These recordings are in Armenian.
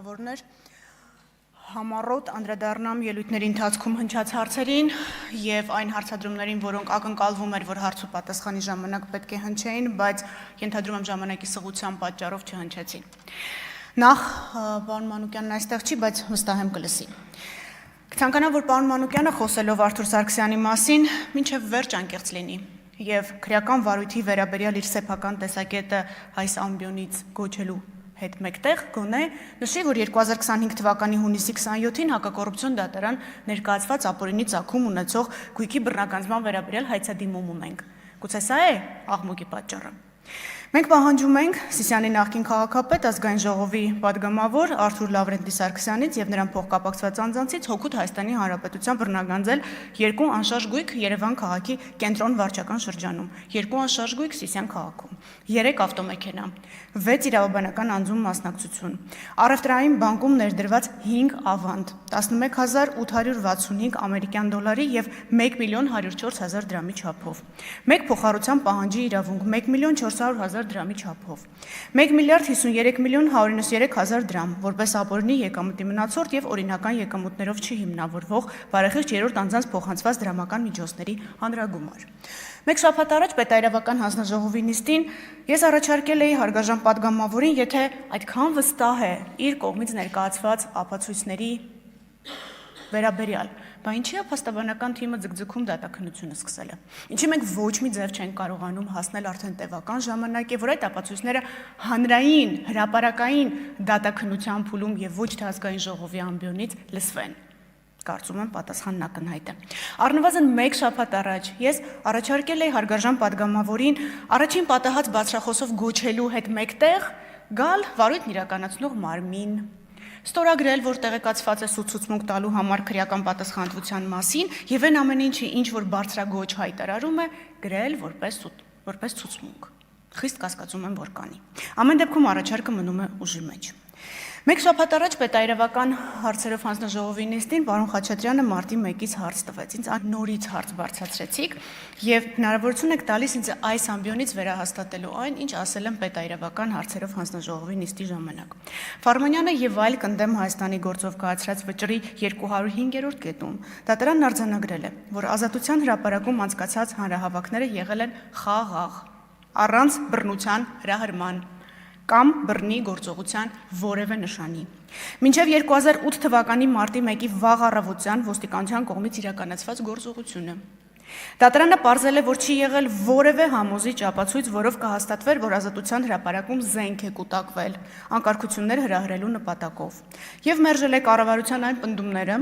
պատգամավորներ, համառոտ անդրադառնամ ելույթների ընթացքում հնչած հարցերին եւ այն հարցադրումներին, որոնք ակնկալվում էր, որ հարց ու պատասխանի ժամանակ պետք է հնչեին, բայց ենթադրում եմ ժամանակի սղության պատճառով չհնչեցին։ Նախ պարոն Մանուկյանն այստեղ չի, բայց վստահ եմ կլսի։ Կցանկանամ, որ պարոն Մանուկյանը խոսելով Արթուր Սարգսյանի մասին մինչև վերջ անկեղծ լինի եւ քրեական վարույթի վերաբերյալ իր սեփական տեսակետը այս ամբիոնից գոչելու հետ մեկտեղ գոնե նշի, որ 2025 թվականի հունիսի 27-ին հակակոռուպցիոն դատարան ներկայացված ապօրինի ծագում ունեցող գույքի բռնականացման վերաբերյալ հայցադիմում ունենք։ Գուցե սա է աղմուկի պատճառը։ Մենք պահանջում ենք Սիսիանի նախկին քաղաքապետ ազգային ժողովի պատգամավոր Արթուր Լավրենտի Սարգսյանից եւ նրան փոխկապակցված անձանցից հօգուտ Հայաստանի Հանրապետության բռնագանձել երկու անշարժ գույք Երևան քաղաքի կենտրոն վարչական շրջանում, երկու անշարժ գույք Սիսիան քաղաքում, 3 ավտոմեքենա, 6 իրավաբանական անձում մասնակցություն, առևտրային բանկում ներդրված 5 ավանդ, 11865 ամերիկյան դոլարի եւ 1.104.000 դրամի չափով, 1 փոխառության պահանջի իրավունք 1.400.000 դրամի չափով, 1.53.193.000 դրամ, որպես ապօրինի եկամուտի մնացորդ եւ օրինական եկամուտներով չհիմնավորվող բարեխիղճ երրորդ անձանց փոխանցված դրամական միջոցների հանրագումար։ Մեկ շաբաթ առաջ պետայրավական հանձնաժողովի նիստին ես առաջարկել էի հարգարժան պատգամավորին, եթե այդքան վստահ է իր կողմից ներկայացված ապացույցների վերաբերյալ, բա ինչի է փաստաբանական թիմը ձգձգում դատաքննությունը սկսելը։ Ինչի մենք ոչ մի ձև չենք կարողանում հասնել արդեն տևական ժամանակ եւ որ այդ ապացույցները հանրային, հրապարակային դատաքննության փուլում եւ ոչ թե ազգային ժողովի ամբիոնից լսվեն։ Կարծում եմ պատասխանն ակնհայտ է։ Առնվազն մեկ շաբաթ առաջ ես առաջարկել էի հարգարժան պատգամավորին առաջին պատահած բարձրախոսով գոչելու հետ մեկտեղ գալ վարույթն իրականացնող մարմին, ստորագրել, որ տեղեկացված է սուտ-ցուցմունք տալու համար քրեական պատասխանատվության մասին եւ այն ամեն ինչը, ինչ որ բարձրագոչ հայտարարում է, գրել որպես ցուցմունք։ Խիստ կասկածում եմ, որ կանի։ Ամեն դեպքում առաջարկը մնում է ուժի մեջ։ Մեկ շաբաթ առաջ պետայրավական հարցերով հանձնաժողովի նիստին պարոն Խաչատրյանը մարտի 1-ից հարց տվեց։ Ինձ նորից հարց բարձրացրեցիք եւ հնարավորություն եք տալիս ինձ այս ամբիոնից վերահաստատելու այն, ինչ ասել եմ պետայրավական հարցերով հանձնաժողովի նիստի ժամանակ։ Ֆարմանյանը եւ այլ կնդեմ Հայաստանի գործով կայացրած վճռի 205-րդ կետում դատարանն արձանագրել է, որ Ազատության հրապարակում անցկացած հանրահավաքները եղել են խաղաղ, առանց բռնության հրահրման կամ բռնի գործողության որևէ նշանի։ Մինչև 2008 թվականի մարտի 1-ի վաղ առավոտյան ոստիկանության կողմից իրականացված գործողությունը։ Դատարանը պարզել է, որ չի եղել որևէ համոզիչ ապացույց, որով կհաստատվեր, որ Ազատության հրապարակում զենք է կուտակվել, անկարգություններ հրահրելու նպատակով, եւ մերժել է կառավարության այն պնդումները,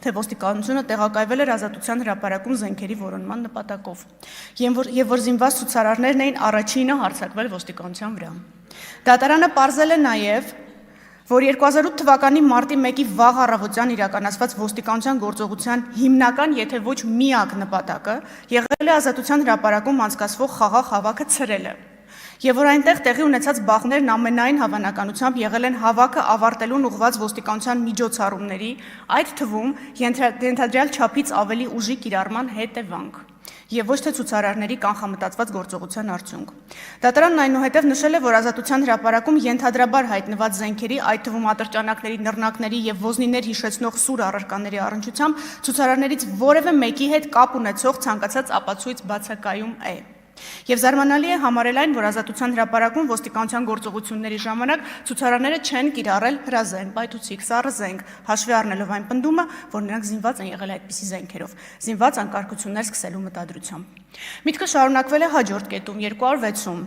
թե ոստիկանությունը տեղակայվել էր Ազատության հրապարակում զենքերի որոնման նպատակով, եւ որ զինված ցուցարարներն էին առաջինը հարձակվել ոստիկանության վրա։ Դատարանը պարզել է նաեւ, որ 2008 թվականի մարտի 1-ի վաղ առավոտյան իրականացված ոստիկանության գործողության հիմնական, եթե ոչ միակ նպատակը եղել է Ազատության հրապարակում անցկացվող խաղաղ հավաքը ցրելը, եւ որ այնտեղ տեղի ունեցած բախումներն ամենայն հավանականությամբ եղել են հավաքը ավարտելուն ուղղված ոստիկանության միջոցառումների, այդ թվում ենթադրյալ չափից ավելի ուժի կիրառման հետևանք եւ ոչ թե ցուցարարների կանխամտածված գործողության արդյունք։ Դատարանն այնուհետև նշել է, որ Ազատության հրապարակում ենթադրաբար հայտնված զենքերի, այդ թվում ատրճանակների, նռնակների եւ ոզնիներ հիշեցնող սուր առարկաների առնչությամբ ցուցարարներից որևէ մեկի հետ կապ ունեցող ցանկացած ապացույց բացակայում է։ Եվ զարմանալի է համարել այն, որ Ազատության հրապարակում ոստիկանության գործողությունների ժամանակ ցուցարարները չեն կիրառել հրազեն, պայթուցիկ, սառը զենք, հաշվի առնելով այն պնդումը, որ նրանք զինված են եղել այդպիսի զենքերով, զինված անկարգություններ սկսելու մտադրությամբ։ Միտքը շարունակվել է հաջորդ կետում 206-ում։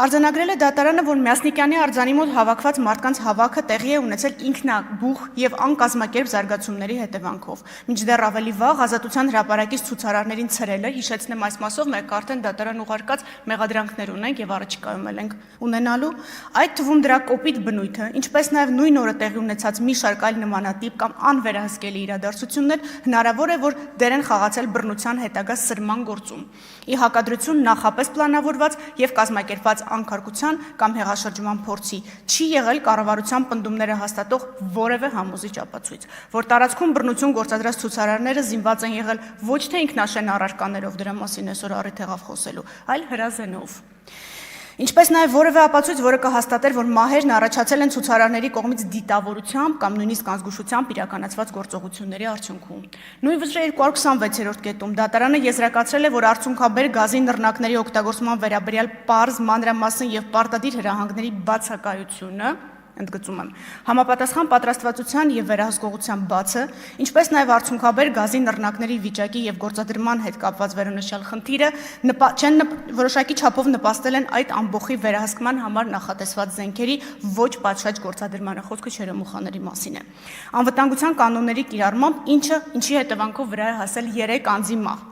Արձանագրել է դատարանը, որ Մյասնիկյանի արձանի մոտ հավաքված մարդկանց հավաքը տեղի է ունեցել ինքնաբուխ եւ անկազմակերպ զարգացումների հետևանքով։ Մինչդեռ ավելի վաղ Ազատության հրապարակից ցուցարարներին ցրելը, հիշեցնեմ այս մասով մենք արդեն դատարան ուղարկած մեղադրանքներ ունենք եւ առաջիկայում էլ ենք ունենալու, այդ թվում դրա կոպիտ բնույթը, ինչպես նաեւ նույն օրը տեղի ունեցած մի շարք այլ նմանատիպ կամ անվերահսկելի իրադարձություններ հնարավոր է, որ դեր են խաղացել բռնության հետագա սրման գործում։ Ի հակադրություն նախապես պլանավորված եւ կազմակերպված անկարգության կամ հեղաշրջման փորձի չի եղել կառավարության պնդումները հաստատող որևէ համոզիչ ապացույց, որ տարածքում բռնություն գործադրած ցուցարարները զինված են եղել ոչ թե ինքնաշեն առարկաներով, դրա մասին այսօր առիթ եղավ խոսելու, այլ հրազենով։ Ինչպես նաև որևէ ապացույց, որը կհաստատեր, որ մահերն առաջացել են ցուցարարների կողմից դիտավորությամբ կամ նույնիսկ անզգուշությամբ իրականացված գործողությունների արդյունքում։ Նույն վճռի 226-րդ կետում դատարանը եզրակացրել է, որ արդյունքաբեր գազի նռնակների օգտագործման վերաբերյալ պարզ, մանրամասն եւ պարտադիր հրահանգների բացակայությունը ընդգծում եմ, համապատասխան պատրաստվածության եւ վերահսկողության բացը, ինչպես նաեւ արդյունքաբեր գազի նռնակների վիճակի եւ գործադրման հետ կապված վերոնշյալ խնդիրը չեն որոշակի չափով նպաստել են այդ ամբողջի վերահսկման համար նախատեսված զենքերի ոչ պատշաճ գործադրմանը, խոսքը չերեմուխաների մասին է։ Անվտանգության կանոնների կիրառմամբ, ինչի հետևանքով վրա է հասել 3 անձի մահ։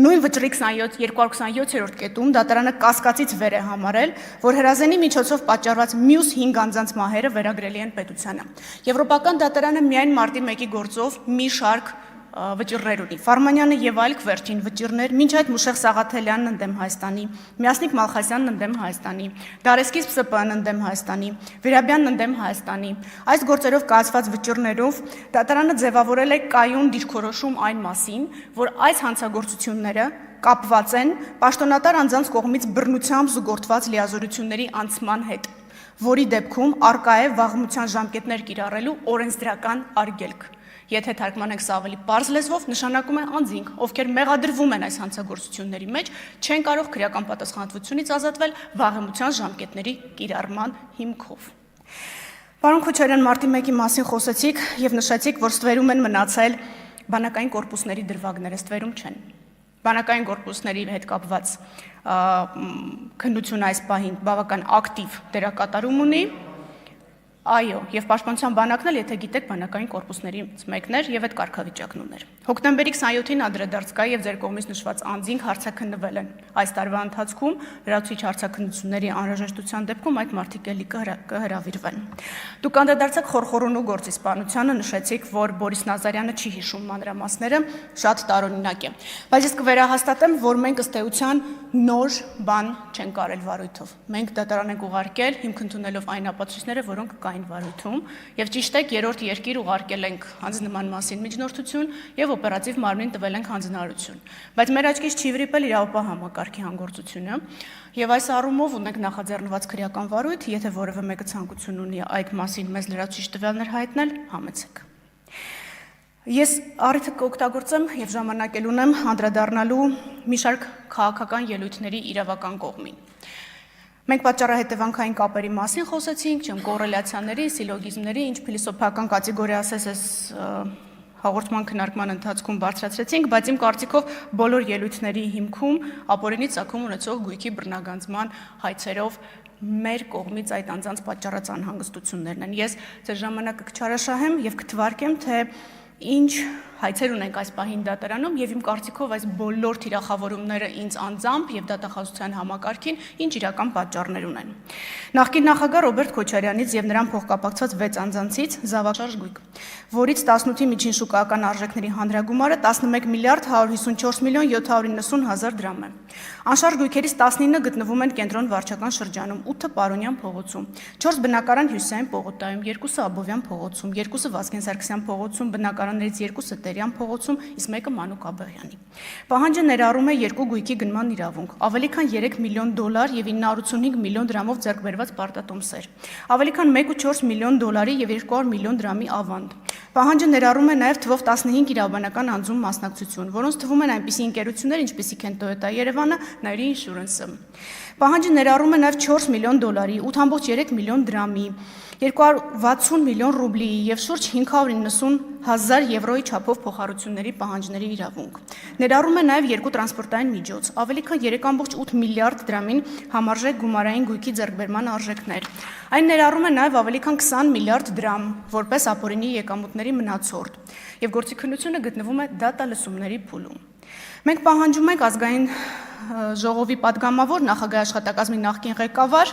Նույն վճռի 227-րդ կետում դատարանը կասկածից վեր է համարել, որ հրազենի միջոցով պատճառված մյուս 5 անձանց մահերը վերագրելի են պետությանը։ Եվրոպական դատարանը միայն մարտի 1-ի գործով մի շարք վճիռներ ունի։ Ֆարմանյանը եւ այլ վերջին վճիռներ, մինչ այդ Մուշեղ Սաղաթելյանն ընդդեմ Հայաստանի, Մյասնիկ Մալխասյանն ընդդեմ Հայաստանի, Դարեսկիս ՊՍՊ-ն ընդդեմ Հայաստանի, Վիրաբյանն ընդդեմ Հայաստանի։ Այս գործերով կայացված վճիռներով դատարանը ձևավորել է կայուն դիրքորոշում այն մասին, որ այս հանցագործությունները կապված են պաշտոնատար անձանց կողմից բռնությամբ զուգորդված լիազորությունների անցման հետ, որի դեպքում արկա է վաղեմության ժամկետներ կիրառելու օրենսդրական արգելք։ Եթե թարգմանենք սա ավելի պարզ լեզվով, նշանակում է անձինք, ովքեր մեղադրվում են այս հանցագործությունների մեջ, չեն կարող քրեական պատասխանատվությունից ազատվել վաղեմության ժամկետների կիրառման հիմքով։ Պարոն Քոչարյան, մարտի 1-ի մասին խոսեցիք եւ նշեցիք, որ ստվերում են մնացել բանակային կորպուսների դրվագները, ստվերում չեն։ Բանակային կորպուսների հետ կապված քննությունը այս պահին բավական ակտիվ դերակատարում ունի։ Այո, եւ պաշտպանության բանակն էլ, եթե գիտեք, բանակային կորպուսներից մեկն էր եւ այդ կարգավիճակն ուներ։ Հոկտեմբերի 27-ին անդրադարձ կա եւ ձեր կողմից նշված անձինք հարցաքննվել են այս տարվա ընթացքում, լրացուցիչ հարցաքննությունների անհրաժեշտության դեպքում այդ մարդիկ էլի կհրավիրվեն։ Դուք անդրադարձաք խորխորունու գործի սպանությանը, նշեցիք, որ Բորիս Նազարյանը չի հիշում մանրամասները, շատ տարօրինակ է։ Բայց ես կվերահաստատեմ, որ մենք ըստ էության նոր բան չենք արել վարույթով։ Մենք դատարան ենք ուղարկել, հիմք ընդունելով այն ապացույցները, որոնք կային վարույթում, եւ ճիշտ է, երրորդ երկիր ուղարկել ենք հանձնման մասին միջնորդություն եւ օպերատիվ մարմին տվել ենք հանձնարարություն։ Բայց մեր աչքից չի վրիպել իրավապահ համակարգի հանգործությունը եւ այս առումով ունենք նախաձեռնված քրեական վարույթ, եթե որևէ մեկը ցանկություն ունի այդ մասին մեզ լրացուցիչ տվյալներ հայտնել, համեցեք։ Ես առիթը կօգտագործեմ եւ ժամանակ էլ ունեմ անդրադառնալու մի շարք քաղաքական ելույթների իրավական կողմին։ Մենք պատճառահետևանքային կապերի մասին խոսեցինք, կոռելյացիաների, սիլոգիզմների, ինչ փիլիսոփական կատեգորիա ասես այս հաղորդման քննարկման ընթացքում բարձրացրեցինք, բայց իմ կարծիքով բոլոր ելույթների հիմքում ապօրինի ծագում ունեցող գույքի բռնագանձման հայցերով մեր կողմից այդ անձանց պատճառած անհանգստություններն են։ Ես ձեր ժամանակը կչարաշահեմ եւ կթվարկեմ, թե ինչ հայցեր ունենք այս պահին դատարանում եւ իմ կարծիքով այս բոլոր թիրախավորումները ինձ անձամբ եւ դատախազության համակարգին ինչ իրական պատճառներ ունեն։ Նախկին նախագահ Ռոբերտ Քոչարյանից եւ նրան փոխկապակցված 6 անձանցից զավակշարժ գույք, որից 18-ի միջին շուկայական արժեքների հանրագումարը 11 միլիարդ 154 միլիոն 790 հազար դրամ է։ Անշարժ գույքերից 19-ը գտնվում են կենտրոն վարչական շրջանում, 8-ը Պարոնյան փողոցում, 4 բնակարան Հյուսիսային պողոտայում, 2-ը Աբովյան փողոցում, 2-ը Վազգեն Սարգսյան փողոցում, բնակարաններից 2-ը Տերյան փողոցում, իսկ մեկը Մանուկ Աբեղյանի։ Պահանջը ներառում է 2 գույքի գնման իրավունք, ավելի քան 3 միլիոն դոլար եւ 985 միլիոն դրամով ձեռք բերված պարտատոմսեր, ավելի քան 1.4 միլիոն դոլարի եւ 200 միլիոն դրամի ավանդ։ Պահանջը ներառում է նաեւ թվով 15 իրավաբանական անձում մասնակցություն, որոնց թվում են այնպիսի ընկերություններ, ինչպիսիք են Toyota Երևանը, Nairi Insurance-ը։ Պահանջը ներառում է նաեւ 4 միլիոն դոլարի, 8.3 միլիոն դրամի, 260 միլիոն ռուբլիի եւ շուրջ 590 հազար եվրոյի չափով փոխառությունների պահանջների իրավունք։ Ներառում է նաեւ 2 տրանսպորտային միջոց, ավելի քան 3.8 միլիարդ դրամին համարժեք գումարային գույքի ձեռքբերման արժեքներ։ Այն ներառում է նաեւ ավելի քան 20 միլիարդ դրամ որպես ապօրինի եկամուտների մնացորդ, եւ գործիքնությունը գտնվում է դատալսումների փուլում։ Մենք պահանջում ենք ազգային ժողովի падգամավոր նախագահի աշխատակազմի նախկին ղեկավար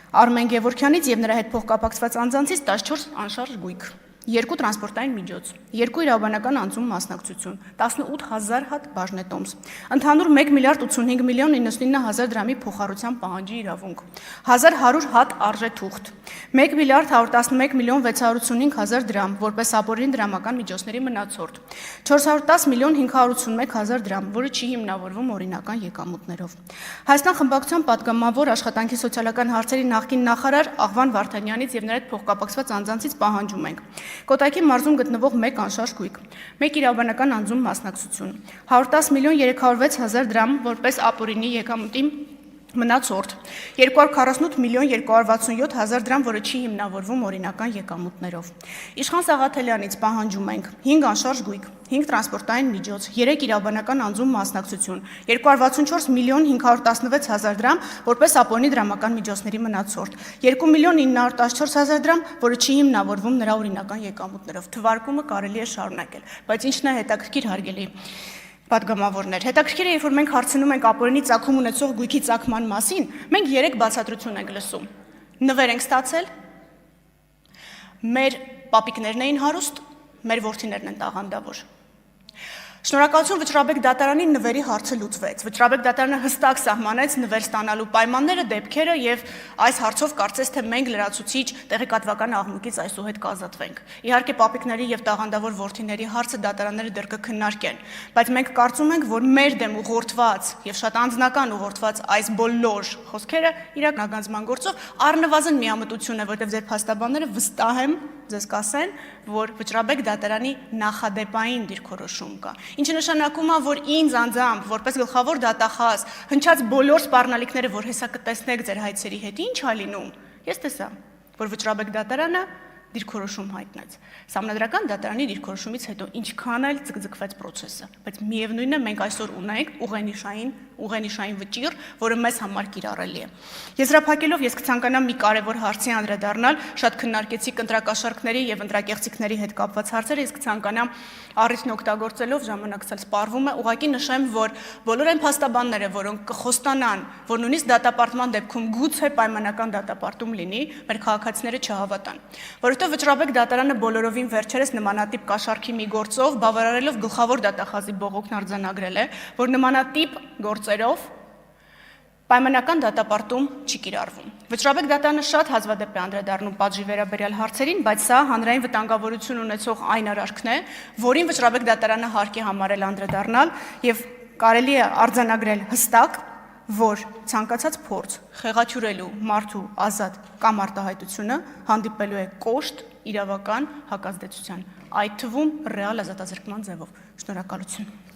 Արմեն Գևորգյանից եւ նրա հետ փոխկապակցված անձանցից 14 անշարժ գույք։ 2 տրանսպորտային միջոց, 2 իրավաբանական անձում մասնակցություն, 18000 հատ բաժնետոմս, ընդհանուր 1 միլիարդ 85 միլիոն 99 հազար դրամի փոխառության պահանջի իրավունք, 1100 հատ արժեթուղթ, 1 միլիարդ 111 միլիոն 685 հազար դրամ, որպես ապօրինի դրամական միջոցների մնացորդ, 410 միլիոն 581 հազար դրամ, որը չի հիմնավորվում օրինական եկամուտներով։ Հայաստան խմբակցության պատգամավոր աշխատանքի սոցիալական հարցերի նախկին նախարար Աղվան Վարդանյանից եւ նրա հետ փոխկապակցված անձանցից պահանջում ենք. Կոտայքի մարզում գտնվող 1 անշարժ գույք, 1 իրավաբանական անձում մասնակցություն, 110 միլիոն 306 հազար դրամ որպես ապօրինի եկամուտի մնացորդ, 248 միլիոն 267 հազար դրամ, որը չի հիմնավորվում օրինական եկամուտներով։ Իշխան Սաղաթելյանից պահանջում ենք 5 անշարժ գույք, 5 տրանսպորտային միջոց, 3 իրավաբանական անձում մասնակցություն, 264 միլիոն 516 հազար դրամ, որպես ապօրինի դրամական միջոցների մնացորդ, 2 միլիոն 914 հազար դրամ, որը չի հիմնավորվում նրա օրինական եկամուտներով։ Թվարկումը կարելի է շարունակել, բայց ինչն է հետաքրքիր հարգելի պատգամավորներ, հետաքրքիր է, երբ որ մենք հարցնում ենք ապօրինի ծագում ունեցող գույքի ծագման մասին, մենք 3 բացատրություն ենք լսում։ Նվեր ենք ստացել, մեր պապիկներն էին հարուստ, մեր որդիներն են տաղանդավոր։ Շնորհակալություն Վճռաբեկ դատարանի նվերի հարցը լուծվեց։ Վճռաբեկ դատարանը հստակ սահմանեց նվեր ստանալու պայմանները, դեպքերը եւ այս հարցով կարծես թե մենք լրացուցիչ տեղեկատվական աղմուկից այսուհետ կազատվենք։ Իհարկե պապիկների եւ տաղանդավոր որդիների հարցը դատարանները դեռ կքննարկեն, բայց մենք կարծում ենք, որ մեր դեմ ուղղորդված եւ շատ անձնական ուղղորդված այս բոլոր խոսքերը իրականացման գործով առնվազն միամտություն է, որտեղ ձեր փաստաբանները վստահ եմ ձեզ կասեն, որ Վճռաբեկ դատարանի նախադեպային դիրքորոշում կա, ինչը նշանակում է, որ ինձ անձամբ, որպես գլխավոր դատախազ, հնչած բոլոր սպառնալիքները, որ հեսա կտեսնեք ձեր հայցերի հետ, ինչ ա լինում, ես տեսա, որ Վճռաբեկ դատարանը դիրքորոշում հայտնեց։ Սահմանադրական դատարանի դիրքորոշումից հետո ինչքան էլ ձգձգվեց process-ը, բայց միևնույնն է մենք այսօր ունենք ուղենիշային վճիռ, որը մեզ համար կիրառելի է։ Եզրափակելով ես կցանկանամ մի կարևոր հարցի անդրադառնալ, շատ քննարկեցիք ընտրակաշառքների եւ ընտրակեղծիքների հետ կապված հարցերը, ես կցանկանամ առիթն օգտագործելով ժամանակս էլ սպառվում է, ուղղակի նշեմ, որ բոլոր այն փաստաբանները, որոնք կխոստանան, որ նույնիսկ դատապարտման դեպքում գուցե պայմանական դատապարտում լինի, մեր քաղաքացիները չհավատան, որովհետև Վճռաբեկ դատարանը բոլորովին վերջերս նմանատիպ կաշառքի մի գործով բավարարելով գլխավոր դատախազի բողոքն արձանագրել է, որ նմանատիպ գործերով պայմանական դատապարտում չի կիրառվում։ Վճռաբեկ դատարանը շատ հազվադեպ է անդրադառնում պատժի վերաբերյալ հարցերին, բայց սա հանրային վտանգավորություն ունեցող այն արարքն է, որին Վճռաբեկ դատարանը հարկ է համարել անդրադառնալ եւ կարելի է արձանագրել հստակ, որ ցանկացած փորձ խեղաթյուրելու մարդու ազատ կամ արտահայտությունը հանդիպելու է կոշտ իրավական հակազդեցության, այդ թվում ռեալ ազատազրկման ձևով։ Շնորհակալություն։